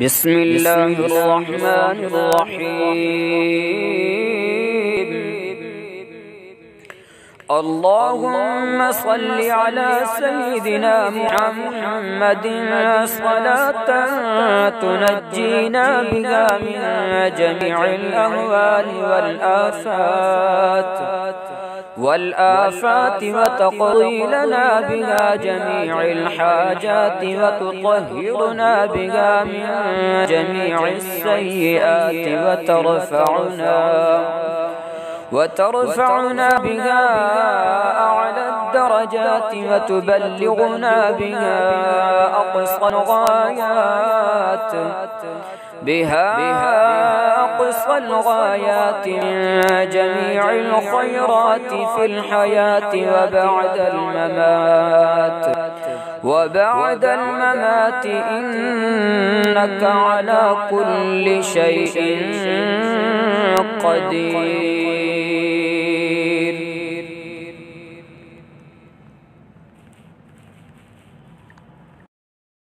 بسم الله الرحمن الرحيم. اللهم صل على سيدنا محمد صلاة تنجينا بها من جميع الأهوال والآفات وتقضي لنا بها جميع الحاجات وتطهرنا بها من جميع السيئات وترفعنا بها أعلى الدرجات وتبلغنا بها أقصى الغايات من جميع الخيرات في الحياة وبعد الممات إنك على كل شيء قدير.